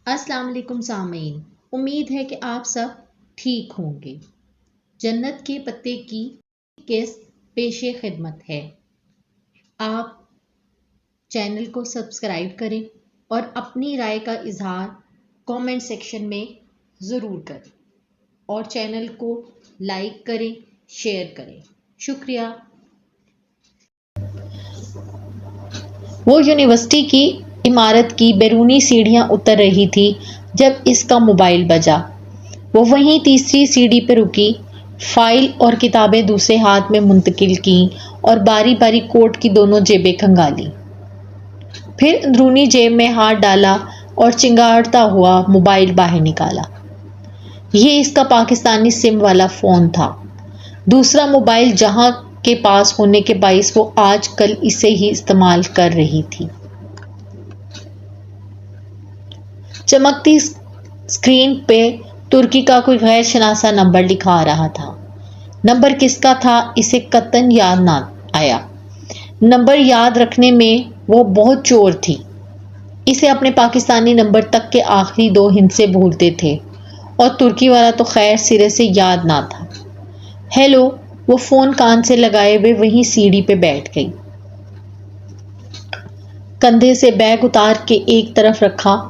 السلام علیکم سامعین، امید ہے کہ آپ سب ٹھیک ہوں گے۔ جنت کے پتے کی قسط پیش خدمت ہے۔ آپ چینل کو سبسکرائب کریں اور اپنی رائے کا اظہار کامنٹ سیکشن میں ضرور کریں اور چینل کو لائک کریں، شیئر کریں۔ شکریہ۔ وہ یونیورسٹی کی عمارت کی بیرونی سیڑھیاں اتر رہی تھی جب اس کا موبائل بجا۔ وہ وہیں تیسری سیڑھی پہ رکی، فائل اور کتابیں دوسرے ہاتھ میں منتقل کیں اور باری باری کوٹ کی دونوں جیبیں کھنگالیں۔ پھر اندرونی جیب میں ہاتھ ڈالا اور چنگاڑتا ہوا موبائل باہر نکالا۔ یہ اس کا پاکستانی سم والا فون تھا۔ دوسرا موبائل جہاں کے پاس ہونے کے باعث وہ آج کل اسے ہی استعمال کر رہی تھی۔ چمکتی اسکرین پہ ترکی کا کوئی غیر شناسا نمبر لکھا آ رہا تھا۔ نمبر کس کا تھا اسے قطعاً یاد نہ آیا۔ نمبر یاد رکھنے میں وہ بہت چور تھی۔ اسے اپنے پاکستانی نمبر تک کے آخری دو ہندسے بھولتے تھے اور ترکی والا تو خیر سرے سے یاد نہ تھا۔ ہیلو، وہ فون کان سے لگائے ہوئے وہیں سیڑھی پہ بیٹھ گئی۔ کندھے سے بیگ اتار کے ایک طرف رکھا۔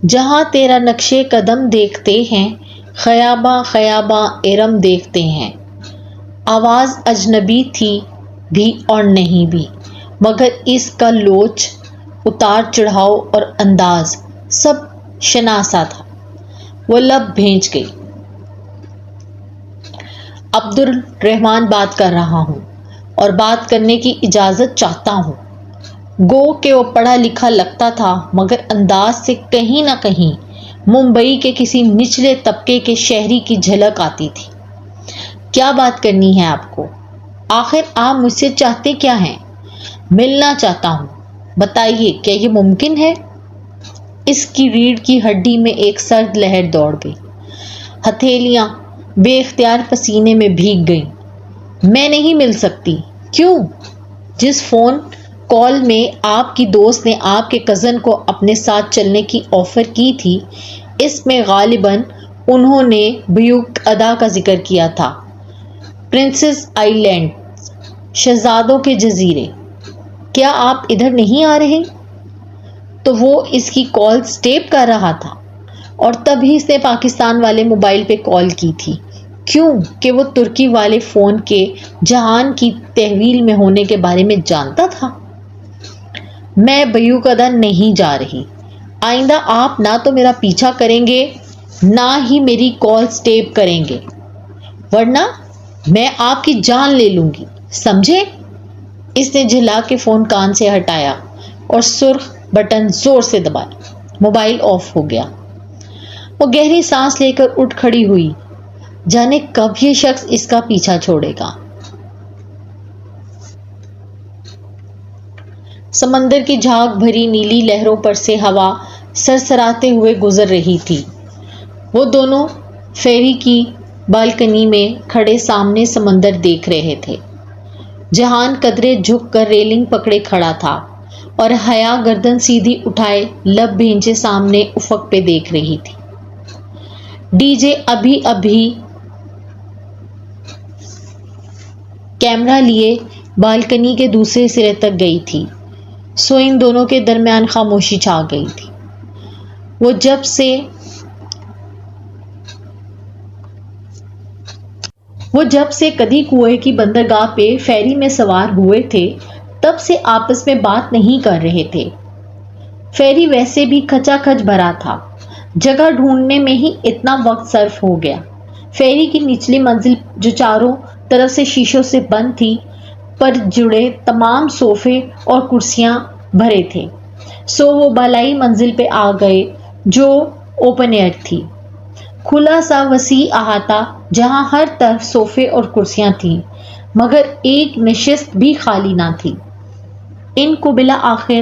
جہاں تیرا نقشے قدم دیکھتے ہیں، خیاباں خیاباں ارم دیکھتے ہیں۔ آواز اجنبی تھی بھی اور نہیں بھی، مگر اس کا لوچ، اتار چڑھاؤ اور انداز سب شناسا تھا۔ وہ لب بھینچ گئی۔ عبدالرحمن بات کر رہا ہوں اور بات کرنے کی اجازت چاہتا ہوں۔ گو کہ وہ پڑھا لکھا لگتا تھا مگر انداز سے کہیں نہ کہیں ممبئی کے کسی نچلے طبقے کے شہری کی جھلک آتی تھی۔ کیا بات کرنی ہے آپ کو؟ آخر آپ مجھ سے چاہتے کیا ہیں؟ ملنا چاہتا ہوں۔ بتائیے، کیا یہ ممکن ہے؟ اس کی ریڑھ کی ہڈی میں ایک سرد لہر دوڑ گئی۔ ہتھیلیاں بے اختیار پسینے میں بھیگ گئیں۔ میں نہیں مل سکتی۔ کیوں؟ جس فون کال میں آپ کی دوست نے آپ کے کزن کو اپنے ساتھ چلنے کی آفر کی تھی، اس میں غالباً انہوں نے بیوک ادا کا ذکر کیا تھا۔ پرنسس آئی لینڈز، شہزادوں کے جزیرے۔ کیا آپ ادھر نہیں آ رہے؟ تو وہ اس کی کالز ٹیپ کر رہا تھا اور تبھی اس نے پاکستان والے موبائل پہ کال کی تھی۔ کیوں کہ وہ ترکی والے فون کے جہان کی تحویل میں ہونے کے بارے میں جانتا تھا۔ میں بیوقدہ نہیں جا رہی۔ آئندہ آپ نہ تو میرا پیچھا کریں گے نہ ہی میری کالز ٹیپ کریں گے، ورنہ میں آپ کی جان لے لوں گی، سمجھے؟ اس نے جھلا کے فون کان سے ہٹایا اور سرخ بٹن زور سے دبایا۔ موبائل آف ہو گیا۔ وہ گہری سانس لے کر اٹھ کھڑی ہوئی۔ جانے کب یہ شخص اس کا پیچھا چھوڑے گا۔ سمندر کی جھاگ بھری نیلی لہروں پر سے ہوا سرسراتے ہوئے گزر رہی تھی۔ وہ دونوں فیری کی بالکنی میں کھڑے سامنے سمندر دیکھ رہے تھے۔ جہان قدرے جھک کر ریلنگ پکڑے کھڑا تھا اور حیا گردن سیدھی اٹھائے لب بھینچے سامنے افق پہ دیکھ رہی تھی۔ ڈی جے ابھی ابھی کیمرہ لیے بالکنی کے دوسرے سرے تک گئی تھی، سو ان دونوں کے درمیان خاموشی چھا گئی تھی۔ وہ جب سے کدی کنویں کی بندرگاہ پہ فیری میں سوار ہوئے تھے تب سے آپس میں بات نہیں کر رہے تھے۔ فیری ویسے بھی کھچا کھچ بھرا تھا، جگہ ڈھونڈنے میں ہی اتنا وقت صرف ہو گیا۔ فیری کی نچلی منزل جو چاروں طرف سے شیشوں سے بند تھی، پر جڑے تمام صوفے اور کرسیاں بھرے تھے، سو وہ بالائی منزل پہ آ گئے جو اوپن ایئر تھی۔ کھلا سا وسیع احاطہ جہاں ہر طرف صوفے اور کرسیاں تھیں مگر ایک نشست بھی خالی نہ تھی۔ ان کو بالآخر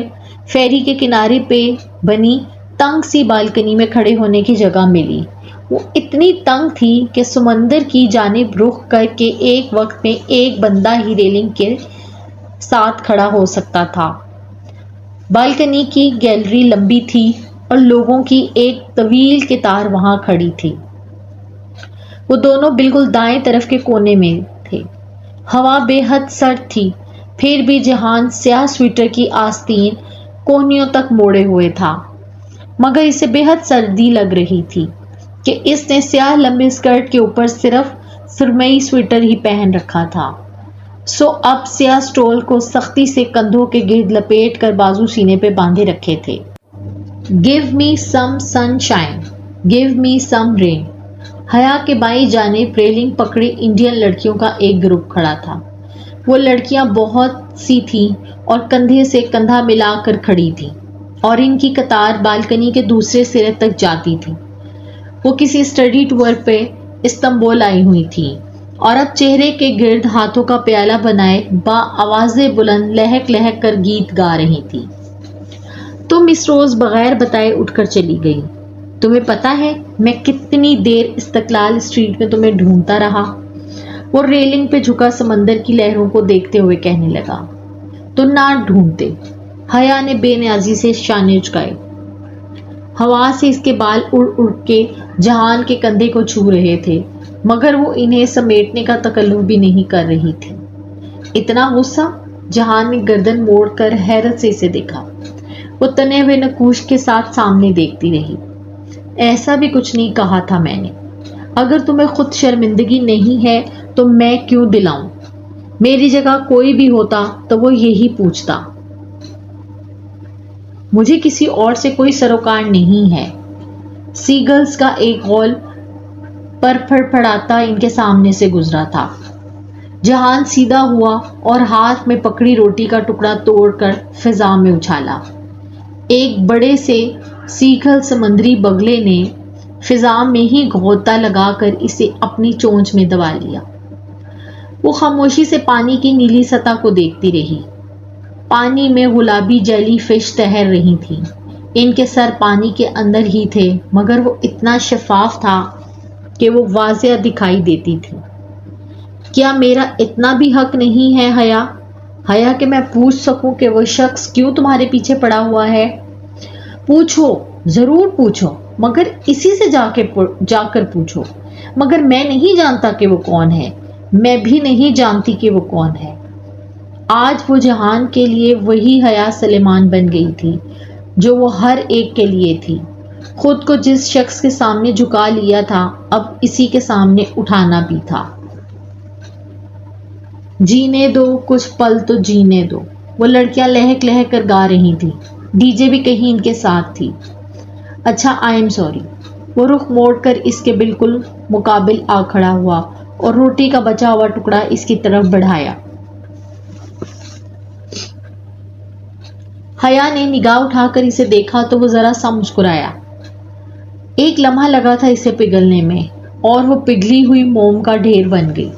فیری کے کنارے پہ بنی تنگ سی بالکنی میں کھڑے ہونے کی جگہ ملی۔ وہ اتنی تنگ تھی کہ سمندر کی جانب رخ کر کے ایک وقت میں ایک بندہ ہی ریلنگ کے ساتھ کھڑا ہو سکتا تھا۔ بالکنی کی گیلری لمبی تھی اور لوگوں کی ایک طویل قطار وہاں کھڑی تھی۔ وہ دونوں بالکل دائیں طرف کے کونے میں تھے۔ ہوا بے حد سرد تھی، پھر بھی جہان سیاہ سویٹر کی آستین کوہنیوں تک موڑے ہوئے تھا، مگر اسے بے حد سردی لگ رہی تھی کہ اس نے سیاہ لمبے اسکرٹ کے اوپر صرف سرمئی سویٹر ہی پہن رکھا تھا، سو اب سیاہ سٹول کو سختی سے کندھوں کے گرد لپیٹ کر بازو سینے پہ باندھے رکھے تھے۔ Give me some sunshine, give me some rain۔ حیا کے بائیں جانب ریلنگ پکڑے انڈین لڑکیوں کا ایک گروپ کھڑا تھا۔ وہ لڑکیاں بہت سی تھیں اور کندھے سے کندھا ملا کر کھڑی تھیں، اور ان کی قطار بالکنی کے دوسرے سرے تک جاتی تھی۔ وہ کسی اسٹڈی ٹور پہ استنبول آئی ہوئی تھی اور اب چہرے کے گرد ہاتھوں کا پیالہ بنائے با آوازیں بلند لہک لہک کر گیت گا رہی تھی۔ تو مس روز بغیر بتائے اٹھ کر چلی گئی۔ تمہیں پتا ہے میں کتنی دیر استقلال اسٹریٹ میں تمہیں ڈھونڈتا رہا؟ وہ ریلنگ پہ جھکا سمندر کی لہروں کو دیکھتے ہوئے کہنے لگا۔ تو نہ ڈھونڈتے، حیا نے بے نیازی سے شانے اچکائے۔ ہوا سے اس کے بال اڑ اڑ کے جہان کے کندھے کو چھو رہے تھے، مگر وہ انہیں سمیٹنے کا تکلف بھی نہیں کر رہی تھی۔ اتنا غصہ؟ جہان نے گردن موڑ کر حیرت سے اسے دیکھا۔ وہ تنے ہوئے نقوش کے ساتھ سامنے دیکھتی رہی۔ ایسا بھی کچھ نہیں کہا تھا میں نے۔ اگر تمہیں خود شرمندگی نہیں ہے تو میں کیوں دلاؤں؟ میری جگہ کوئی بھی ہوتا تو وہ یہی پوچھتا۔ مجھے کسی اور سے کوئی سروکار نہیں ہے۔ سیگلز کا ایک غول پر پھڑپھڑاتا ان کے سامنے سے گزرا تھا۔ جہان سیدھا ہوا اور ہاتھ میں پکڑی روٹی کا ٹکڑا توڑ کر فضا میں اچھالا۔ ایک بڑے سے سیگل سمندری بگلے نے فضا میں ہی غوطہ لگا کر اسے اپنی چونچ میں دبا لیا۔ وہ خاموشی سے پانی کی نیلی سطح کو دیکھتی رہی۔ پانی میں گلابی جیلی فش تیر رہی تھیں۔ ان کے سر پانی کے اندر ہی تھے، مگر وہ اتنا شفاف تھا کہ وہ واضح دکھائی دیتی تھی۔ کیا میرا اتنا بھی حق نہیں ہے حیا؟ حیا کہ میں پوچھ سکوں کہ وہ شخص کیوں تمہارے پیچھے پڑا ہوا ہے؟ پوچھو، ضرور پوچھو، مگر اسی سے جا کر پوچھو۔ مگر میں نہیں جانتا کہ وہ کون ہے، میں بھی نہیں جانتی کہ وہ کون ہے۔ آج وہ جہان کے لیے وہی حیا سلیمان بن گئی تھی جو وہ ہر ایک کے لیے تھی۔ خود کو جس شخص کے سامنے جھکا لیا تھا، اب اسی کے سامنے اٹھانا بھی تھا۔ جینے دو کچھ پل تو جینے دو، وہ لڑکیاں لہک لہک کر گا رہی تھیں۔ ڈی جے بھی کہیں ان کے ساتھ تھی۔ اچھا آئی ایم سوری۔ وہ رخ موڑ کر اس کے بالکل مقابل آ کھڑا ہوا اور روٹی کا بچا ہوا ٹکڑا اس کی طرف بڑھایا۔ حیا نے نگاہ اٹھا کر اسے دیکھا تو وہ ذرا سا مسکرایا۔ ایک لمحہ لگا تھا اسے پگھلنے میں، اور وہ پگھلی ہوئی موم کا ڈھیر بن گئی۔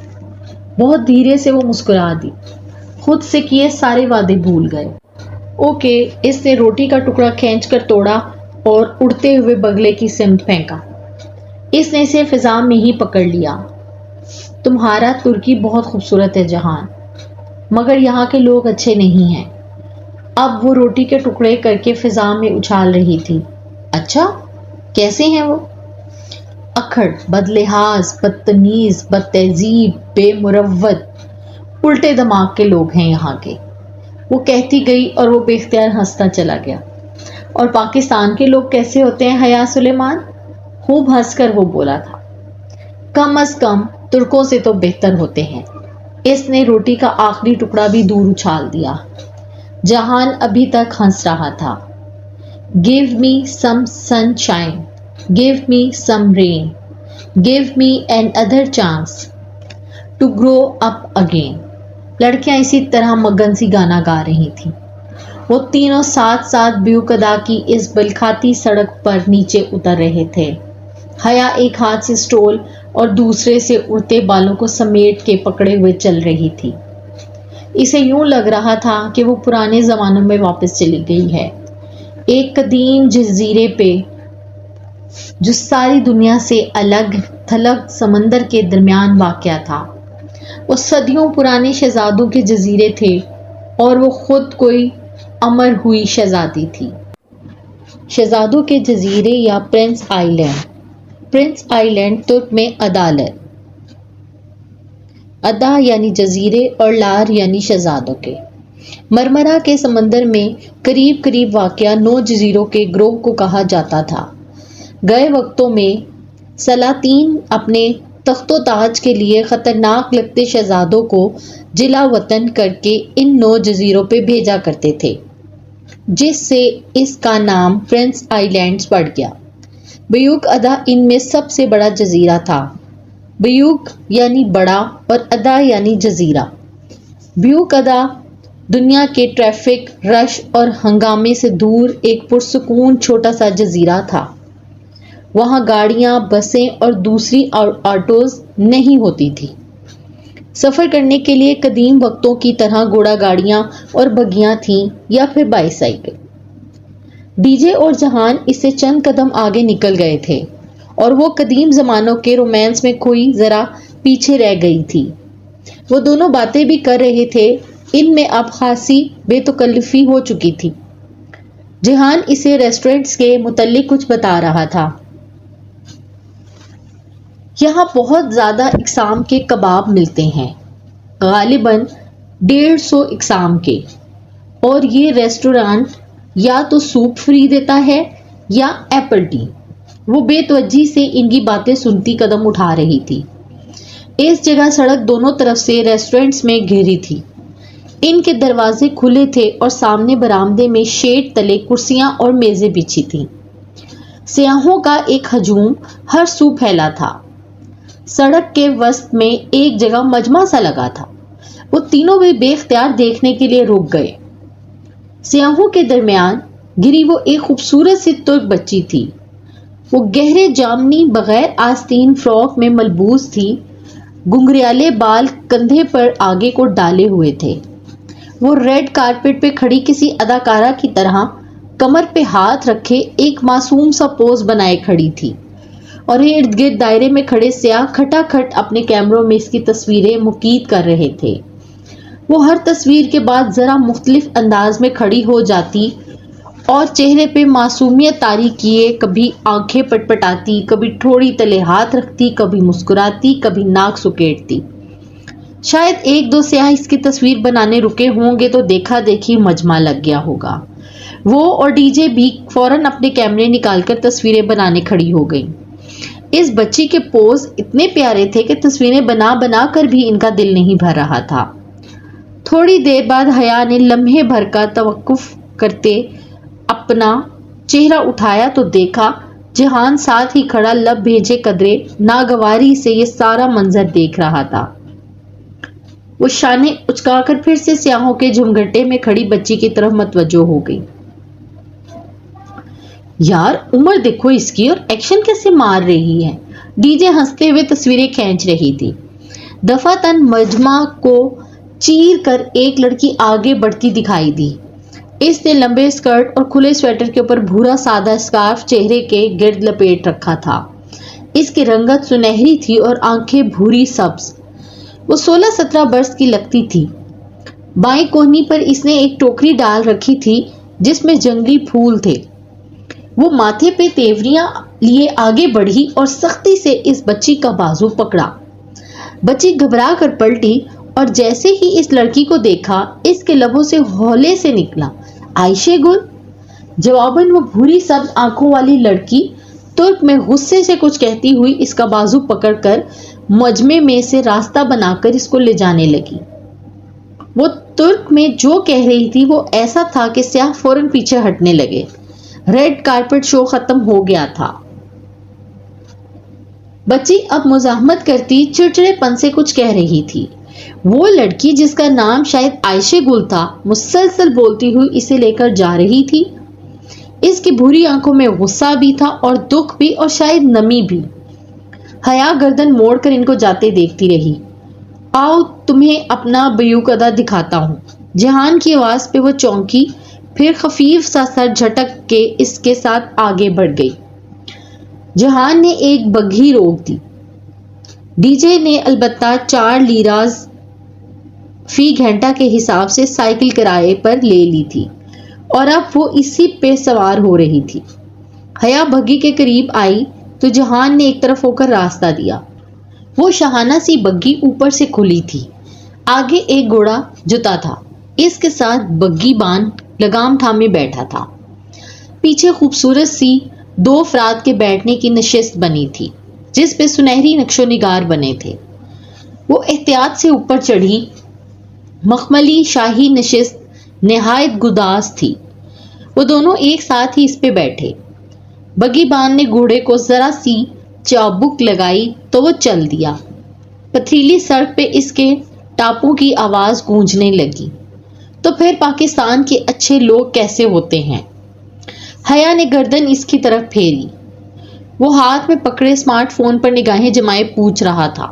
بہت دھیرے سے وہ مسکرا دی۔ خود سے کیے سارے وعدے بھول گئے۔ اوکے، اس نے روٹی کا ٹکڑا کھینچ کر توڑا اور اڑتے ہوئے بگلے کی سمت پھینکا۔ اس نے اسے فضا میں ہی پکڑ لیا۔ تمہارا ترکی بہت خوبصورت ہے جہان، مگر یہاں کے لوگ اچھے نہیں ہیں۔ اب وہ روٹی کے ٹکڑے کر کے فضا میں اچھال رہی تھی۔ اچھا، کیسے ہیں وہ؟ اکھڑ، بدلحاظ، بدتمیز، بد تہذیب، بے مروت، الٹے دماغ کے لوگ ہیں یہاں کے، وہ کہتی گئی اور وہ بے اختیار ہنستا چلا گیا۔ اور پاکستان کے لوگ کیسے ہوتے ہیں حیا سلیمان؟ خوب ہنس کر وہ بولا تھا۔ کم از کم ترکوں سے تو بہتر ہوتے ہیں۔ اس نے روٹی کا آخری ٹکڑا بھی دور اچھال دیا۔ جہان ابھی تک ہنس رہا تھا۔ Give me some sunshine, give me some rain, give me another chance to grow up again۔ لڑکیاں اسی طرح مگن سی گانا گا رہی تھیں۔ وہ تینوں ساتھ ساتھ بیوقدا کی اس بلکھاتی سڑک پر نیچے اتر رہے تھے۔ حیا ایک ہاتھ سے سٹول اور دوسرے سے اڑتے بالوں کو سمیٹ کے پکڑے ہوئے چل رہی تھی۔ اسے یوں لگ رہا تھا کہ وہ پرانے زمانوں میں واپس چلی گئی ہے، ایک قدیم جزیرے پہ جو ساری دنیا سے الگ تھلگ سمندر کے درمیان واقع تھا۔ وہ صدیوں پرانے شہزادوں کے جزیرے تھے اور وہ خود کوئی امر ہوئی شہزادی تھی۔ شہزادوں کے جزیرے یا پرنس آئی لینڈ۔ پرنس آئی لینڈ ترک میں عدالت، ادا یعنی جزیرے اور لار یعنی شہزادوں کے۔ مرمرا کے سمندر میں قریب قریب واقع 9 جزیروں کے گروہ کو کہا جاتا تھا۔ گئے وقتوں میں سلاطین اپنے تخت و تاج کے لیے خطرناک لگتے شہزادوں کو جلا وطن کر کے ان 9 جزیروں پہ بھیجا کرتے تھے، جس سے اس کا نام پرنس آئی لینڈز پڑ گیا۔ بیوک ادا ان میں سب سے بڑا جزیرہ تھا۔ بیوک یعنی بڑا اور ادا یعنی جزیرہ۔ بیوک ادا دنیا کے ٹریفک، رش اور ہنگامے سے دور ایک پرسکون چھوٹا سا جزیرہ تھا۔ وہاں گاڑیاں، بسیں اور دوسری آٹوز نہیں ہوتی تھی۔ سفر کرنے کے لیے قدیم وقتوں کی طرح گھوڑا گاڑیاں اور بگیاں تھیں یا پھر بائی سائیکل۔ ڈی جے اور جہان اس سے چند قدم آگے نکل گئے تھے اور وہ قدیم زمانوں کے رومانس میں کھوئی ذرا پیچھے رہ گئی تھی۔ وہ دونوں باتیں بھی کر رہے تھے، ان میں اب خاصی بے تکلفی ہو چکی تھی۔ جہان اسے ریسٹورنٹس کے متعلق کچھ بتا رہا تھا۔ یہاں بہت زیادہ اقسام کے کباب ملتے ہیں، غالباً 150 اقسام کے، اور یہ ریسٹورانٹ یا تو سوپ فری دیتا ہے یا ایپل ٹی۔ وہ بے توجہی سے ان کی باتیں سنتی قدم اٹھا رہی تھی۔ اس جگہ سڑک دونوں طرف سے ریسٹورنٹس میں گھری تھی۔ ان کے دروازے کھلے تھے اور سامنے برآمدے میں شیڈ تلے کرسیاں اور میزیں بچھی تھیں۔ سیاحوں کا ایک ہجوم ہر سو پھیلا تھا۔ سڑک کے وسط میں ایک جگہ مجمع سا لگا تھا۔ وہ تینوں بھی بے اختیار دیکھنے کے لیے رک گئے۔ سیاحوں کے درمیان گری وہ ایک خوبصورت سی ترک بچی تھی۔ وہ گہرے جامنی بغیر آستین فراک میں ملبوس تھی، گھنگریالے بال کندھے پر آگے کو ڈالے ہوئے تھے۔ وہ ریڈ کارپٹ پہ کھڑی کسی اداکارہ کی طرح کمر پہ ہاتھ رکھے ایک معصوم سا پوز بنائے کھڑی تھی، اور ارد گرد دائرے میں کھڑے سیاح کھٹا کھٹ اپنے کیمروں میں اس کی تصویریں مقید کر رہے تھے۔ وہ ہر تصویر کے بعد ذرا مختلف انداز میں کھڑی ہو جاتی اور چہرے پہ معصومیت طاری کیے کبھی آنکھیں پٹپٹاتی، کبھی ٹھوڑی تلے ہاتھ رکھتی، کبھی مسکراتی، کبھی ناک سکیڑتی۔ شاید 1-2 سیاح اس کی تصویر بنانے رکے ہوں گے تو دیکھا دیکھی مجمع لگ گیا ہوگا۔ وہ اور ڈی جے بھی فوراً اپنے کیمرے نکال کر تصویریں بنانے کھڑی ہو گئیں۔ اس بچی کے پوز اتنے پیارے تھے کہ تصویریں بنا بنا کر بھی ان کا دل نہیں بھر رہا تھا۔ تھوڑی دیر بعد حیا نے لمحے بھر کا توقف کرتے اپنا چہرہ اٹھایا تو دیکھا جہان ساتھ ہی کھڑا لب بھیجے قدرے ناگواری سے یہ سارا منظر دیکھ رہا تھا۔ وہ شانے اچکا کر پھر سے سیاحوں کے جھمگھٹے میں کھڑی بچی کی طرف متوجہ ہو گئی۔ یار عمر دیکھو اس کی، اور ایکشن کیسے مار رہی ہے۔ ڈی جے ہنستے ہوئے تصویریں کھینچ رہی تھی۔ دفعتاً مجمع کو چیر کر ایک لڑکی آگے بڑھتی دکھائی دی۔ اس نے لمبے اسکرٹ اور کھلے سویٹر کے اوپر بھورا سادہ اسکارف چہرے کے گرد لپیٹ رکھا تھا۔ اس کی رنگت سنہری تھی اور آنکھیں بھوری سبز۔ وہ 16-17 برس کی لگتی تھی۔ بائیں کوہنی پر اس نے ایک ٹوکری ڈال رکھی تھی جس میں جنگلی پھول تھے۔ وہ ماتھے پہ تیوریاں لیے آگے بڑھی اور سختی سے اس بچی کا بازو پکڑا۔ بچی گھبرا کر پلٹی اور جیسے ہی اس لڑکی کو دیکھا اس کے لبوں سے ہولے سے نکلا، عائشہ گل۔ جواباً وہ بھوری سبز آنکھوں والی لڑکی ترک میں غصے سے کچھ کہتی ہوئی اس کا بازو پکڑ کر مجمع میں سے راستہ بنا کر اس کو لے جانے لگی۔ وہ ترک میں جو کہہ رہی تھی وہ ایسا تھا کہ سیاح فوراً پیچھے ہٹنے لگے۔ ریڈ کارپٹ شو ختم ہو گیا تھا۔ بچی اب مزاحمت کرتی چڑچڑے پن سے کچھ کہہ رہی تھی۔ وہ لڑکی جس کا نام شاید عائشہ گل تھا مسلسل بولتی ہوئی اسے لے کر جا رہی تھی۔ اس کی بھوری آنکھوں میں غصہ بھی تھا اور دکھ بھی اور شاید نمی بھی۔ حیا گردن موڑ کر ان کو جاتے دیکھتی رہی۔ آؤ تمہیں اپنا بیوک ادا دکھاتا ہوں۔ جہان کی آواز پہ وہ چونکی، پھر خفیف سا سر جھٹک کے اس کے ساتھ آگے بڑھ گئی۔ جہان نے ایک بگھی روک دی۔ ڈی جے نے البتہ 4 لیراز فی گھنٹہ کے حساب سے سائیکل کرائے پر لے لی تھی اور اب وہ اسی پہ سوار ہو رہی تھی۔ حیا بگھی کے قریب آئی تو جہان نے ایک طرف ہو کر راستہ دیا۔ وہ شاہانہ سی بگھی اوپر سے کھلی تھی، آگے ایک گھوڑا جتا تھا، اس کے ساتھ بگھی بان لگام تھامے بیٹھا تھا۔ پیچھے خوبصورت سی 2 افراد کے بیٹھنے کی نشست بنی تھی جس پہ سنہری نقش و نگار بنے تھے۔ وہ احتیاط سے اوپر چڑھی۔ مخملی شاہی نشست نہایت گداز تھی۔ وہ دونوں ایک ساتھ ہی اس پہ بیٹھے۔ بگھی بان نے گھوڑے کو ذرا سی چابک لگائی تو وہ چل دیا۔ پتھریلی سڑک پہ اس کے ٹاپوں کی آواز گونجنے لگی۔ تو پھر پاکستان کے اچھے لوگ کیسے ہوتے ہیں؟ حیا نے گردن اس کی طرف پھیری۔ وہ ہاتھ میں پکڑے اسمارٹ فون پر نگاہیں جمائے پوچھ رہا تھا۔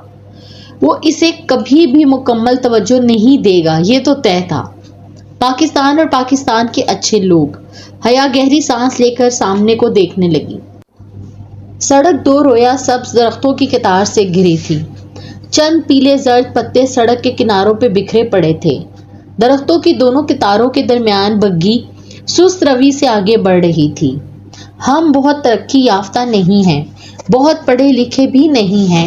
وہ اسے کبھی بھی مکمل توجہ نہیں دے گا، یہ تو طے تھا۔ پاکستان اور پاکستان کے اچھے لوگ۔ حیا گہری سانس لے کر سامنے کو دیکھنے لگی۔ سڑک 2 رویا سبز درختوں کی قطار سے گھری تھی۔ چند پیلے زرد پتے سڑک کے کناروں پہ بکھرے پڑے تھے۔ درختوں کی دونوں قطاروں کے درمیان بگھی سست روی سے آگے بڑھ رہی تھی۔ ہم بہت ترقی یافتہ نہیں ہیں، بہت پڑھے لکھے بھی نہیں ہیں،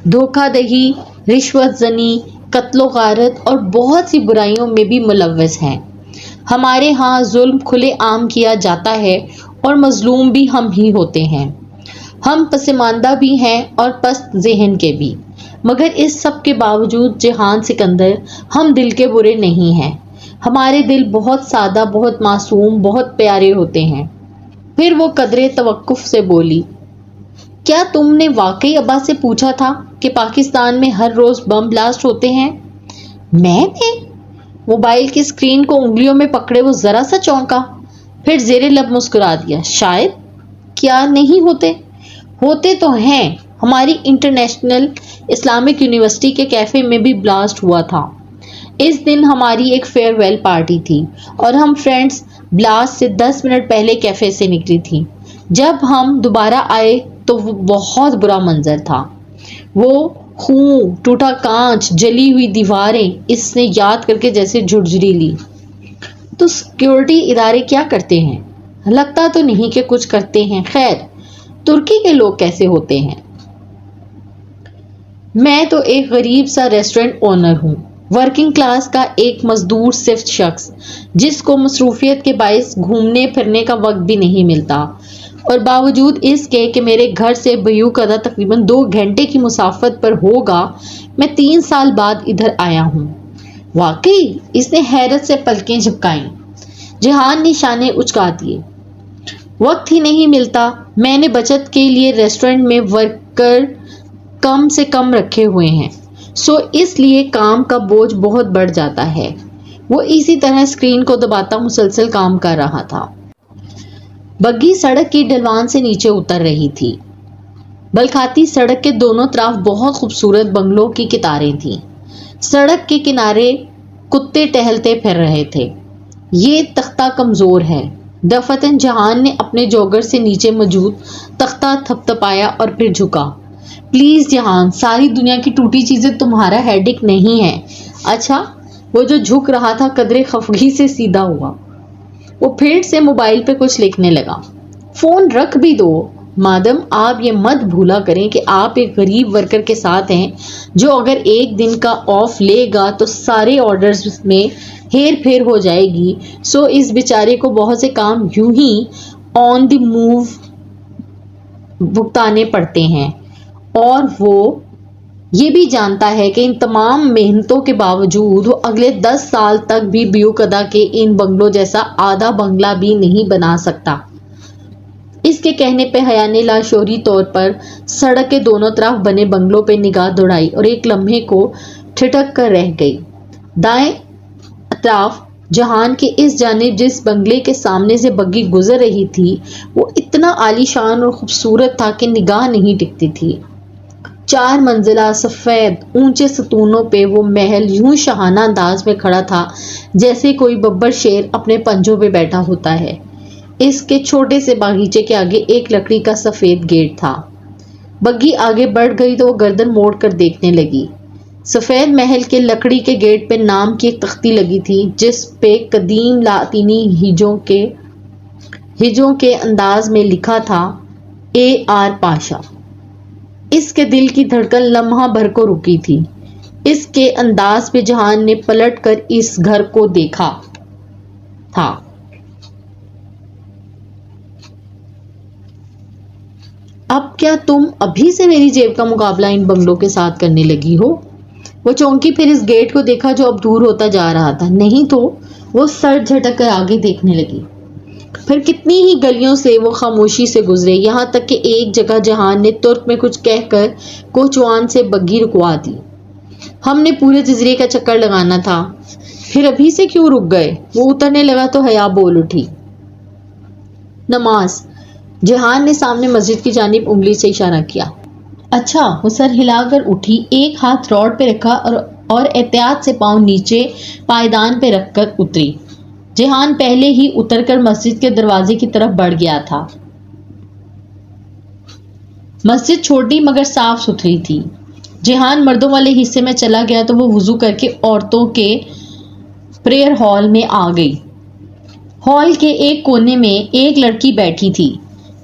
دھوکہ دہی، رشوت زنی، قتل و غارت اور بہت سی برائیوں میں بھی ملوث ہیں۔ ہمارے ہاں ظلم کھلے عام کیا جاتا ہے اور مظلوم بھی ہم ہی ہوتے ہیں۔ ہم پسماندہ بھی ہیں اور پست ذہن کے بھی، مگر اس سب کے باوجود جہان سکندر ہم دل کے برے نہیں ہیں۔ ہمارے دل بہت سادہ، بہت معصوم، بہت پیارے ہوتے ہیں۔ پھر وہ قدرے توقف سے بولی، کیا تم نے واقعی ابا سے پوچھا تھا کہ پاکستان میں ہر روز بم بلاسٹ ہوتے ہیں؟ میں نے موبائل کی اسکرین کو انگلیوں میں پکڑے وہ ذرا سا چونکا، پھر زیر لب مسکرا دیا، شاید۔ کیا نہیں ہوتے؟ ہوتے تو ہیں۔ ہماری انٹرنیشنل اسلامک یونیورسٹی کے کیفے میں بھی بلاسٹ ہوا تھا۔ اس دن ہماری ایک فیئر ویل پارٹی تھی اور ہم فرینڈز بلاسٹ سے 10 منٹ پہلے کیفے سے نکلی تھی۔ جب ہم دوبارہ آئے تو وہ بہت برا منظر تھا۔ وہ خون، ٹوٹا کانچ، جلی ہوئی دیواریں، اس نے یاد کر کے جیسے جھرجھری لی۔ تو سیکیورٹی ادارے کیا کرتے ہیں؟ لگتا تو نہیں کہ کچھ کرتے ہیں۔ خیر، ترکی کے لوگ کیسے ہوتے ہیں؟ میں تو ایک غریب سا ریسٹورنٹ اونر ہوں، ورکنگ کلاس کا ایک مزدور صفت شخص جس کو مصروفیت کے باعث گھومنے پھرنے کا وقت بھی نہیں ملتا، اور باوجود اس کے کہ میرے گھر سے بیوقدہ تقریباً 2 گھنٹے کی مسافت پر ہوگا، میں 3 سال بعد ادھر آیا ہوں۔ واقعی؟ اس نے حیرت سے پلکیں جھپکائیں۔ جہان نے شانے اچکا دیے۔ وقت ہی نہیں ملتا۔ میں نے بچت کے لیے ریسٹورنٹ میں ورکر کم سے کم رکھے ہوئے ہیں، سو اس لیے کام کا بوجھ بہت بڑھ جاتا ہے۔ وہ اسی طرح اسکرین کو دباتا مسلسل کام کر رہا تھا۔ بگھی سڑک کی ڈھلوان سے نیچے اتر رہی تھی۔ بلکھاتی سڑک کے دونوں طرف بہت خوبصورت بنگلوں کی قطاریں تھیں۔ سڑک کے کنارے کتے ٹہلتے پھر رہے تھے۔ یہ تختہ کمزور ہے۔ دفتن جہان نے اپنے جوگر سے نیچے موجود تختہ تھپتھپایا اور پھر جھکا۔ پلیز جہان، ساری دنیا کی ٹوٹی چیزیں تمہارا ہیڈک نہیں ہے۔ اچھا؟ وہ جو جھک رہا تھا قدرے خفگی سے سیدھا ہوا۔ وہ پھر سے موبائل پہ کچھ لکھنے لگا۔ فون رکھ بھی دو مادم، آپ یہ مت بھولا کریں کہ آپ ایک غریب ورکر کے ساتھ ہیں جو اگر ایک دن کا آف لے گا تو سارے آرڈرز میں ہیر پھیر ہو جائے گی، سو اس بیچارے کو بہت سے کام یوں ہی آن دی موو بھگتانے پڑتے ہیں، اور وہ یہ بھی جانتا ہے کہ ان تمام محنتوں کے باوجود وہ اگلے 10 سال تک بھی بیوقدہ کے ان بنگلوں جیسا آدھا بنگلہ بھی نہیں بنا سکتا۔ اس کے کہنے پہ حیا نے لاشعوری طور پر سڑک کے دونوں طرف بنے بنگلوں پہ نگاہ دوڑائی اور ایک لمحے کو ٹھٹک کر رہ گئی۔ دائیں اطراف جہان کے اس جانب جس بنگلے کے سامنے سے بگھی گزر رہی تھی وہ اتنا عالی شان اور خوبصورت تھا کہ نگاہ نہیں ٹکتی تھی۔ 4 منزلہ سفید اونچے ستونوں پہ وہ محل یوں شاہانہ انداز میں کھڑا تھا جیسے کوئی ببر شیر اپنے پنجوں پہ بیٹھا ہوتا ہے۔ اس کے چھوٹے سے باغیچے کے آگے ایک لکڑی کا سفید گیٹ تھا۔ بگھی آگے بڑھ گئی تو وہ گردن موڑ کر دیکھنے لگی۔ سفید محل کے لکڑی کے گیٹ پہ نام کی ایک تختی لگی تھی جس پہ قدیم لاطینی ہجوں کے انداز میں لکھا تھا AR پاشا۔ اس کے دل کی دھڑکن لمحہ بھر کو رکی تھی۔ اس کے انداز پہ جہان نے پلٹ کر اس گھر کو دیکھا تھا۔ اب کیا تم ابھی سے میری جیب کا مقابلہ ان بنگلوں کے ساتھ کرنے لگی ہو؟ وہ چونکی پھر اس گیٹ کو دیکھا جو اب دور ہوتا جا رہا تھا، نہیں تو وہ سر جھٹک کر آگے دیکھنے لگی۔ پھر کتنی ہی گلیوں سے وہ خاموشی سے گزرے، یہاں تک کہ ایک جگہ جہان نے ترک میں کچھ کہہ کر کوچوان سے بگھی رکوا دی۔ ہم نے پورے جزیرے کا چکر لگانا تھا، پھر ابھی سے کیوں رک گئے؟ وہ اترنے لگا تو حیا بول اٹھی۔ نماز۔ جہان نے سامنے مسجد کی جانب انگلی سے اشارہ کیا۔ اچھا۔ وہ سر ہلا کر اٹھی، ایک ہاتھ روڈ پہ رکھا اور احتیاط سے پاؤں نیچے پائیدان پہ رکھ کر اتری۔ جہان پہلے ہی اتر کر مسجد کے دروازے کی طرف بڑھ گیا تھا۔ مسجد چھوٹی مگر صاف ستھری تھی۔ جہان مردوں والے حصے میں چلا گیا تو وہ وضو کر کے عورتوں کے پریئر ہال میں آ گئی۔ ہال کے ایک کونے میں ایک لڑکی بیٹھی تھی۔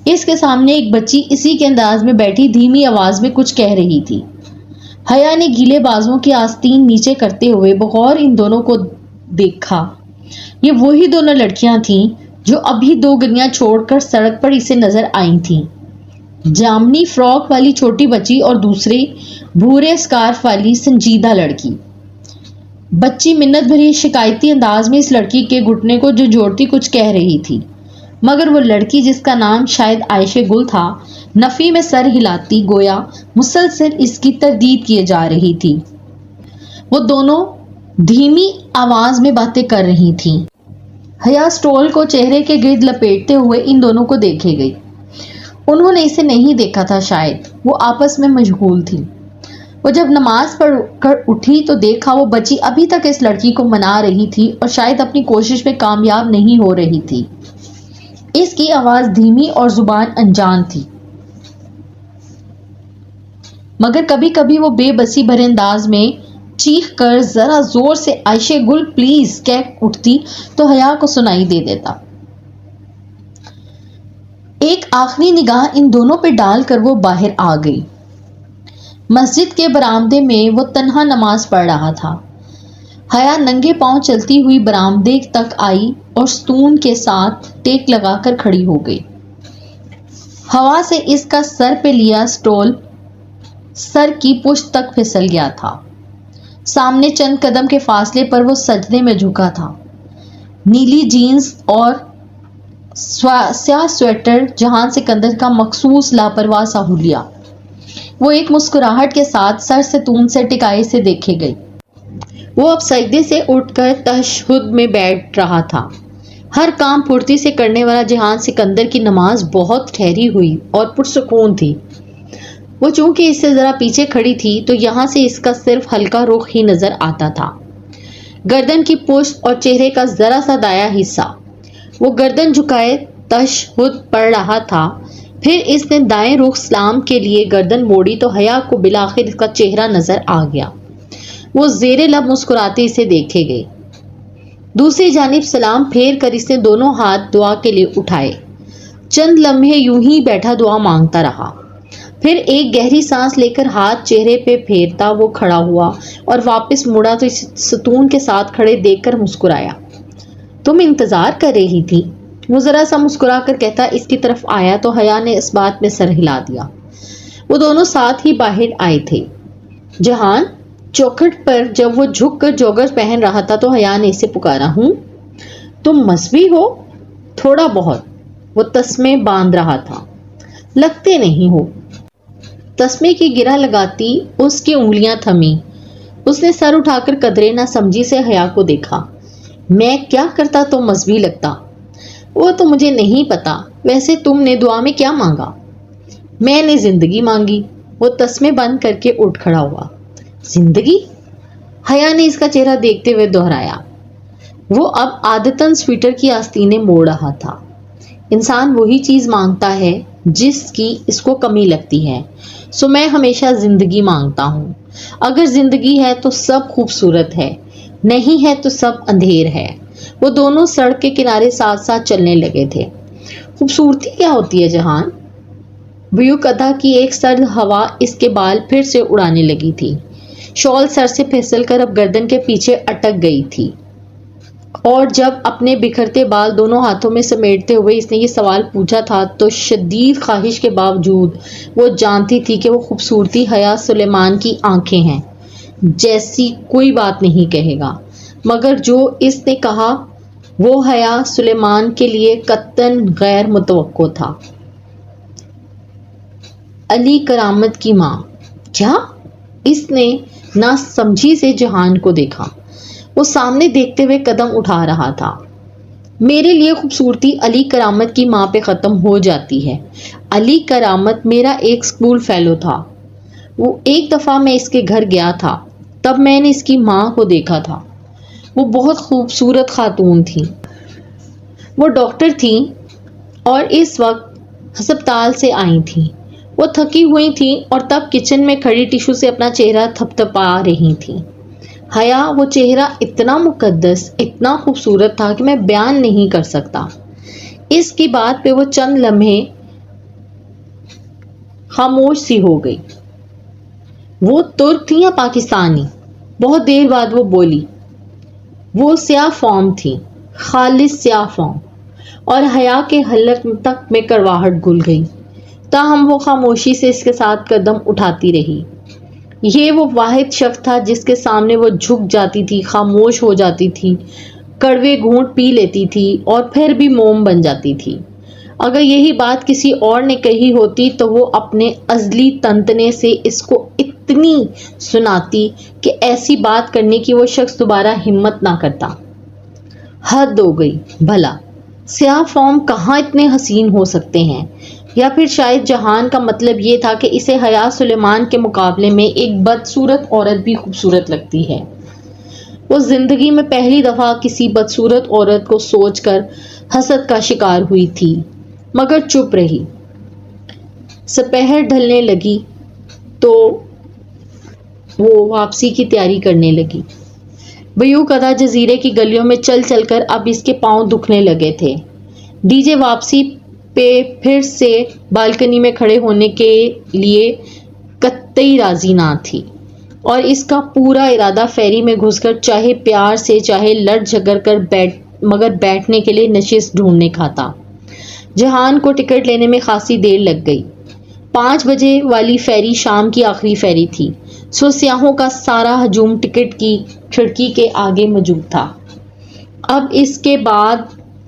اس کے سامنے ایک بچی اسی کے انداز میں بیٹھی دھیمی آواز میں کچھ کہہ رہی تھی۔ حیا نے گیلے بازوؤں کی آستین نیچے کرتے ہوئے بغور ان دونوں کو دیکھا۔ یہ وہی دونوں لڑکیاں تھیں جو ابھی 2 گلیاں چھوڑ کر سڑک پر اسے نظر آئی تھیں، جامنی فراک والی چھوٹی بچی اور دوسری بھورے اسکارف والی سنجیدہ لڑکی۔ بچی منت بھری شکایتی انداز میں اس لڑکی کے گھٹنے کو جو جوڑتی کچھ کہہ رہی تھی، مگر وہ لڑکی جس کا نام شاید عائشہ گل تھا نفی میں سر ہلاتی گویا مسلسل اس کی تردید کیے جا رہی تھی۔ وہ دونوں دھیمی آواز میں باتیں کر رہی تھیں۔ حیا سٹول کو چہرے کے گرد لپیٹتے ہوئے ان دونوں کو دیکھے گئی۔ انہوں نے اسے نہیں دیکھا تھا، شاید وہ آپس میں مشغول تھی۔ وہ جب نماز پڑھ کر اٹھی تو دیکھا وہ بچی ابھی تک اس لڑکی کو منا رہی تھی اور شاید اپنی کوشش میں کامیاب نہیں ہو رہی تھی۔ اس کی آواز دھیمی اور زبان انجان تھی، مگر کبھی کبھی وہ بے بسی بھرے انداز میں چیخ کر ذرا زور سے عائشہ گل پلیز کہہ اٹھتی تو حیا کو سنائی دے دیتا۔ ایک آخری نگاہ ان دونوں پہ ڈال کر وہ باہر آ گئی۔ مسجد کے برآمدے میں وہ تنہا نماز پڑھ رہا تھا۔ حیا ننگے پاؤں چلتی ہوئی برآمدے تک آئی اور ستون کے ساتھ ٹیک لگا کر کھڑی ہو گئی۔ ہوا سے اس کا سر پہ لیا سٹول سر کی پشت تک پھسل گیا تھا۔ سامنے چند قدم کے فاصلے پر وہ سجدے میں جھکا تھا۔ نیلی جینز اور سیاہ سویٹر جہان سکندر کا مخصوص لاپرواہ سا حلیہ۔ وہ ایک مسکراہٹ کے ساتھ سر ستون سے ٹکائے سے دیکھے گئی۔ وہ اب سجدے سے اٹھ کر تشہد میں بیٹھ رہا تھا۔ ہر کام پھرتی سے کرنے والا جہان سکندر کی نماز بہت ٹھہری ہوئی اور پرسکون تھی۔ وہ چونکہ اس سے ذرا پیچھے کھڑی تھی تو یہاں سے اس کا صرف ہلکا رخ ہی نظر آتا تھا، گردن کی پشت اور چہرے کا ذرا سا دایاں حصہ۔ وہ گردن جھکائے تشہد پڑھ رہا تھا، پھر اس نے دائیں رخ سلام کے لیے گردن موڑی تو حیا کو بالآخر اس کا چہرہ نظر آ گیا۔ وہ زیر لب مسکراتے اسے دیکھے گئی۔ دوسری جانب سلام پھیر کر اس نے دونوں ہاتھ دعا کے لیے اٹھائے۔ چند لمحے یوں ہی بیٹھا دعا مانگتا رہا، پھر ایک گہری سانس لے کر ہاتھ چہرے پہ پھیرتا وہ کھڑا ہوا اور واپس مڑا تو ستون کے ساتھ کھڑے دیکھ کر مسکرایا۔ تم انتظار کر رہی تھی؟ وہ ذرا سا مسکرا کر کہتا اس کی طرف آیا تو حیا نے اس بات میں سر ہلا دیا۔ وہ دونوں ساتھ ہی باہر آئے تھے۔ جہان چوکھٹ پر جب وہ جھک کر جوگر پہن رہا تھا تو حیا نے اسے پکارا، ہوں تم مذہبی ہو؟ تھوڑا بہت۔ وہ تسمے باندھ رہا تھا۔ لگتے نہیں ہو۔ تسمے کی گرہ لگاتی اس کی انگلیاں تھمی۔ اس نے سر اٹھا کر قدرے نہ سمجھی سے حیا کو دیکھا۔ میں کیا کرتا تو مذہبی لگتا؟ وہ تو مجھے نہیں پتا، ویسے تم نے دعا میں کیا مانگا؟ میں نے زندگی مانگی۔ وہ تسمے بند کر کے اٹھ کھڑا ہوا۔ زندگی؟ حیا نے اس کا چہرہ دیکھتے ہوئے دہرایا۔ وہ اب عادتاً سویٹر کی آستینیں موڑ رہا تھا۔ انسان وہی چیز مانگتا ہے جس کی اس کو کمی لگتی ہے، سو میں ہمیشہ زندگی مانگتا ہوں۔ اگر زندگی ہے تو سب خوبصورت ہے، نہیں ہے تو سب اندھیر ہے۔ وہ دونوں سڑک کے کنارے ساتھ ساتھ چلنے لگے تھے۔ خوبصورتی کیا ہوتی ہے جہان؟ بیوک ادا کی ایک سرد ہوا اس کے بال پھر سے اڑانے لگی تھی۔ شال سر سے پھسل کر اب گردن کے پیچھے اٹک گئی تھی، اور جب اپنے بکھرتے بال دونوں ہاتھوں میں سمیٹتے ہوئے اس نے یہ سوال پوچھا تھا تو شدید خواہش کے باوجود وہ جانتی تھی کہ وہ خوبصورتی حیا سلیمان کی آنکھیں ہیں جیسی کوئی بات نہیں کہے گا، مگر جو اس نے کہا وہ حیا سلیمان کے لیے قطعاً غیر متوقع تھا۔ علی کرامت کی ماں؟ کیا؟ اس نے نہ سمجھی سے جہان کو دیکھا۔ وہ سامنے دیکھتے ہوئے قدم اٹھا رہا تھا۔ میرے لیے خوبصورتی علی کرامت کی ماں پہ ختم ہو جاتی ہے۔ علی کرامت میرا ایک اسکول فیلو تھا۔ وہ ایک دفعہ میں اس کے گھر گیا تھا، تب میں نے اس کی ماں کو دیکھا تھا۔ وہ بہت خوبصورت خاتون تھی۔ وہ ڈاکٹر تھیں اور اس وقت ہسپتال سے آئی تھیں۔ وہ تھکی ہوئی تھیں اور تب کچن میں کھڑی ٹیشو سے اپنا چہرہ تھپتھپا رہی تھیں۔ حیا، وہ چہرہ اتنا مقدس، اتنا خوبصورت تھا کہ میں بیان نہیں کر سکتا۔ اس کی بات پہ وہ چند لمحے خاموش سی ہو گئی۔ وہ ترک تھی یا پاکستانی؟ بہت دیر بعد وہ بولی، وہ سیاہ فام تھی، خالص سیاہ فام، اور حیا کے حلق تک میں کڑواہٹ گھل گئی۔ تاہم وہ خاموشی سے اس کے ساتھ قدم اٹھاتی رہی۔ یہ وہ واحد شخص تھا جس کے سامنے وہ جھک جاتی تھی، خاموش ہو جاتی تھی، کڑوے گھونٹ پی لیتی تھی اور پھر بھی موم بن جاتی تھی۔ اگر یہی بات کسی اور نے کہی ہوتی تو وہ اپنے ازلی تنتنے سے اس کو اتنی سناتی کہ ایسی بات کرنے کی وہ شخص دوبارہ ہمت نہ کرتا۔ حد ہو گئی، بھلا سیاہ فام کہاں اتنے حسین ہو سکتے ہیں؟ یا پھر شاید جہان کا مطلب یہ تھا کہ اسے حیا سلیمان کے مقابلے میں ایک بدصورت عورت بھی خوبصورت لگتی ہے۔ وہ زندگی میں پہلی دفعہ کسی بدصورت عورت کو سوچ کر حسد کا شکار ہوئی تھی، مگر چپ رہی۔ سپہر ڈھلنے لگی تو وہ واپسی کی تیاری کرنے لگی۔ بیوک ادا جزیرے کی گلیوں میں چل چل کر اب اس کے پاؤں دکھنے لگے تھے۔ ڈی جے واپسی پہ پھر سے بالکنی میں کھڑے ہونے کے لیے قطعی راضی نہ تھی، اور اس کا پورا ارادہ فیری میں گھس کر چاہے پیار سے چاہے لڑ جھگڑ کر مگر بیٹھنے کے لیے نشست ڈھونڈنے کا تھا۔ جہان کو ٹکٹ لینے میں خاصی دیر لگ گئی۔ 5 بجے والی فیری شام کی آخری فیری تھی، سو سیاحوں کا سارا ہجوم ٹکٹ کی کھڑکی کے آگے موجود تھا۔ اب اس کے بعد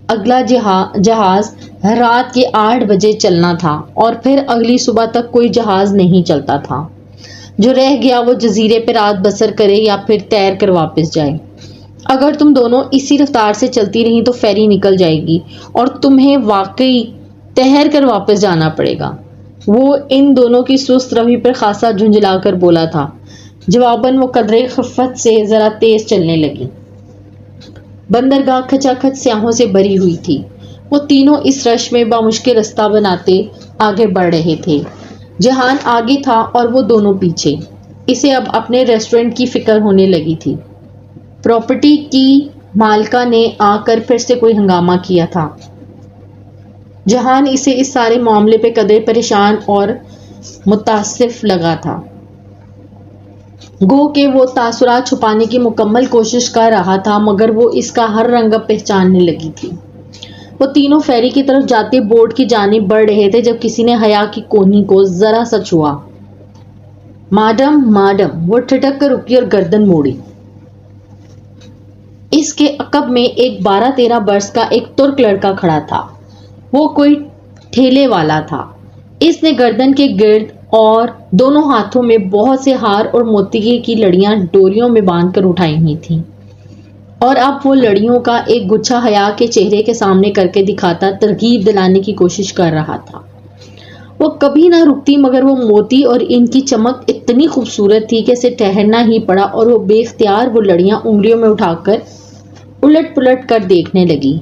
اگلا جہاز رات کے 8 بجے چلنا تھا، اور پھر اگلی صبح تک کوئی جہاز نہیں چلتا تھا۔ جو رہ گیا وہ جزیرے پہ رات بسر کرے یا پھر تیر کر واپس جائے۔ اگر تم دونوں اسی رفتار سے چلتی رہیں تو فیری نکل جائے گی اور تمہیں واقعی تیر کر واپس جانا پڑے گا۔ وہ ان دونوں کی سست روی پر خاصا جھنجھلا کر بولا تھا۔ جواباً وہ قدرے خفت سے ذرا تیز چلنے لگی۔ بندرگاہ کھچا کھچ سیاحوں سے بھری ہوئی تھی۔ وہ تینوں اس رش میں بامشکل راستہ بناتے آگے بڑھ رہے تھے۔ جہان آگے تھا اور وہ دونوں پیچھے۔ اسے اب اپنے ریسٹورنٹ کی فکر ہونے لگی تھی۔ پراپرٹی کی مالکہ نے آ کر پھر سے کوئی ہنگامہ کیا تھا۔ جہان اسے اس سارے معاملے پہ قدرے پریشان اور متاسف لگا تھا، گو کہ وہ تاثرات چھپانے کی مکمل کوشش کر رہا تھا، مگر وہ اس کا ہر رنگ اب پہچاننے لگی تھی۔ وہ تینوں فیری کی طرف جاتے بورڈ کی جانب بڑھ رہے تھے جب کسی نے حیا کی کونی کو ذرا سا چھوا۔ Madam, madam! وہ ٹھٹک کر رکی اور گردن موڑی۔ اس کے عقب میں ایک 12-13 برس کا ایک ترک لڑکا کھڑا تھا۔ وہ کوئی ٹھیلے والا تھا۔ اس نے گردن کے گرد اور دونوں ہاتھوں میں بہت سے ہار اور موتی کی لڑیاں ڈوریوں میں باندھ کر اٹھائی ہوئی تھیں، اور اب وہ لڑیوں کا ایک گچھا حیا کے چہرے کے سامنے کر کے دکھاتا ترغیب دلانے کی کوشش کر رہا تھا۔ وہ کبھی نہ رکتی، مگر وہ موتی اور ان کی چمک اتنی خوبصورت تھی کہ اسے ٹھہرنا ہی پڑا، اور وہ بے اختیار وہ لڑیاں انگلیوں میں اٹھا کر الٹ پلٹ کر دیکھنے لگی۔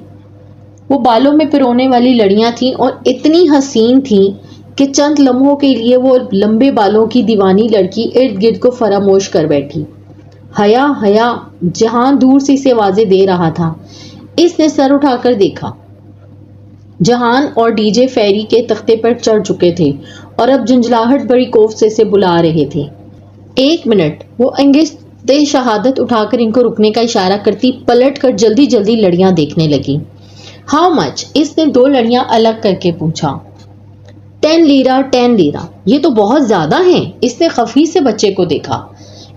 وہ بالوں میں پرونے والی لڑیاں تھیں اور اتنی حسین تھیں کہ چند لمحوں کے لیے وہ لمبے بالوں کی دیوانی لڑکی ارد گرد کو فراموش کر بیٹھی۔ حیا حیا، جہان دور سے اسے آوازیں دے رہا تھا۔ اس نے سر اٹھا کر دیکھا۔ جہان اور ڈی جے فیری کے تختے پر چڑھ چکے تھے اور اب جھنجھلاہٹ بڑی کوف سے اسے بلا رہے تھے۔ ایک منٹ، وہ انگشت شہادت اٹھا کر ان کو رکنے کا اشارہ کرتی پلٹ کر جلدی جلدی لڑیاں دیکھنے لگی۔ How much? اس نے 2 لڑیاں الگ کر کے پوچھا۔ 10 لیرہ 10 لیرہ، یہ تو بہت زیادہ ہیں۔ اس نے خفی سے بچے کو دیکھا۔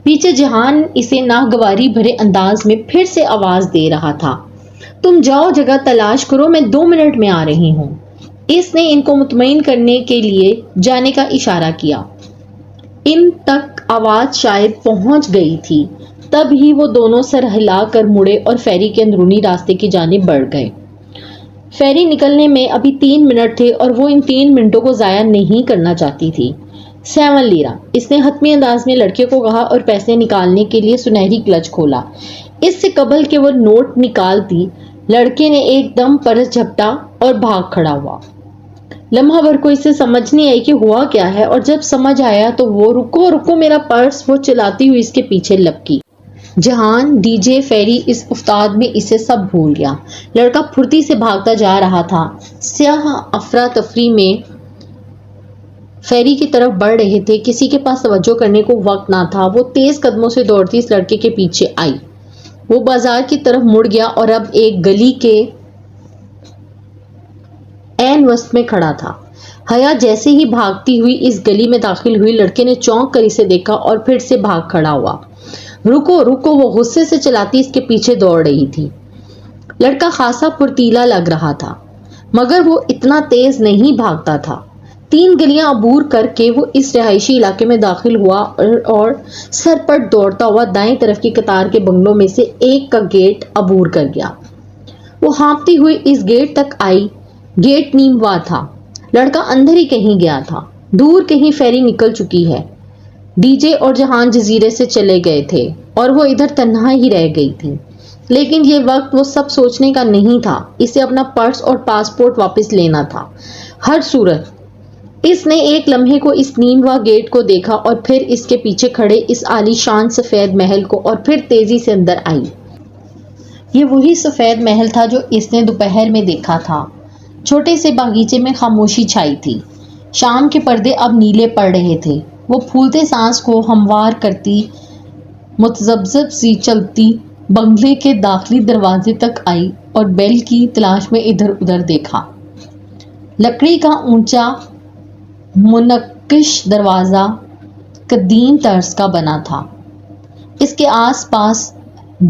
پیچھے جہان اسے ناگواری بھرے انداز میں پھر سے آواز دے رہا تھا۔ تم جاؤ، جگہ تلاش کرو، میں 2 منٹ میں آ رہی ہوں۔ اس نے ان کو مطمئن کرنے کے لیے جانے کا اشارہ کیا۔ ان تک آواز شاید پہنچ گئی تھی، تب ہی وہ دونوں سر ہلا کر مڑے اور فیری کے اندرونی راستے کی جانب بڑھ گئے۔ فیری نکلنے میں ابھی 3 منٹ تھے اور وہ ان 3 منٹوں کو ضائع نہیں کرنا چاہتی تھی۔ 7 لیرہ، اس نے حتمی انداز میں لڑکے کو کہا اور پیسے نکالنے کے لیے سنہری کلچ کھولا۔ اس سے قبل کہ وہ نوٹ نکالتی، لڑکے نے ایک دم پرس جھپٹا اور بھاگ کھڑا ہوا۔ لمحہ بھر کو اسے سمجھ نہیں آئی کہ ہوا کیا ہے، اور جب سمجھ آیا تو وہ رکو رکو میرا پرس، وہ چلاتی ہوئی اس کے پیچھے لپکی۔ جہان، ڈی جے فیری اس افتاد میں اسے سب بھول گیا۔ لڑکا پھرتی سے بھاگتا جا رہا تھا۔ سیاح افراتفری میں فیری کی طرف بڑھ رہے تھے۔ کسی کے پاس توجہ کرنے کو وقت نہ تھا۔ وہ تیز قدموں سے دوڑتی اس لڑکے کے پیچھے آئی۔ وہ بازار کی طرف مڑ گیا اور اب ایک گلی کے عین وسط میں کھڑا تھا۔ حیا جیسے ہی بھاگتی ہوئی اس گلی میں داخل ہوئی، لڑکے نے چونک کر اسے دیکھا اور پھر سے بھاگ کھڑا ہوا۔ رکو رکو، وہ غصے سے چلاتی اس کے پیچھے دوڑ رہی تھی۔ لڑکا خاصا پھرتیلا لگ رہا تھا، مگر وہ اتنا تیز نہیں بھاگتا تھا۔ 3 گلیاں عبور کر کے وہ اس رہائشی علاقے میں داخل ہوا اور سرپٹ دوڑتا ہوا دائیں طرف کی قطار کے بنگلوں میں سے ایک کا گیٹ عبور کر گیا۔ وہ ہانپتی ہوئی اس گیٹ تک آئی۔ گیٹ نیم وا تھا۔ لڑکا اندر ہی کہیں گیا تھا۔ دور کہیں فیری نکل چکی ہے۔ ڈی جے اور جہان جزیرے سے چلے گئے تھے اور وہ ادھر تنہا ہی رہ گئی تھی۔ لیکن یہ وقت وہ سب سوچنے کا نہیں تھا۔ اسے اپنا پرس اور پاسپورٹ واپس لینا تھا۔ ہر صورت اس نے ایک لمحے کو اس نیم وا گیٹ کو دیکھا اور پھر اس کے پیچھے کھڑے اس عالی شان سفید محل کو، اور پھر تیزی سے اندر آئی۔ یہ وہی سفید محل تھا جو اس نے دوپہر میں دیکھا تھا۔ چھوٹے سے باغیچے میں خاموشی چھائی تھی۔ شام کے پردے اب نیلے پڑ رہے تھے۔ وہ پھولتے سانس کو ہموار کرتی متذبذب سی چلتی بنگلے کے داخلی دروازے تک آئی اور بیل کی تلاش میں ادھر ادھر دیکھا۔ لکڑی کا اونچا منقش دروازہ قدیم طرز کا بنا تھا۔ اس کے آس پاس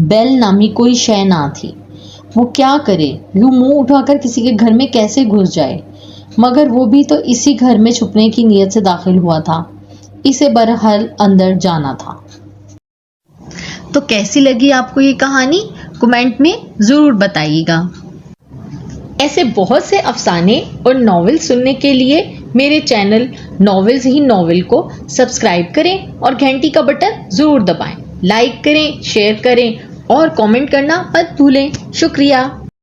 بیل نامی کوئی شے نہ تھی۔ وہ کیا کرے؟ یوں منہ اٹھا کر کسی کے گھر میں کیسے گھس جائے؟ مگر وہ بھی تو اسی گھر میں چھپنے کی نیت سے داخل ہوا تھا۔ اسے بہرحال اندر جانا تھا۔ تو کیسی لگی آپ کو یہ کہانی؟ کمنٹ میں ضرور بتائیے گا۔ ایسے بہت سے افسانے اور ناول سننے کے لیے میرے چینل ناولز ہی ناول کو سبسکرائب کریں اور گھنٹی کا بٹن ضرور دبائیں۔ لائک کریں، شیئر کریں اور کامنٹ کرنا مت بھولیں۔ شکریہ۔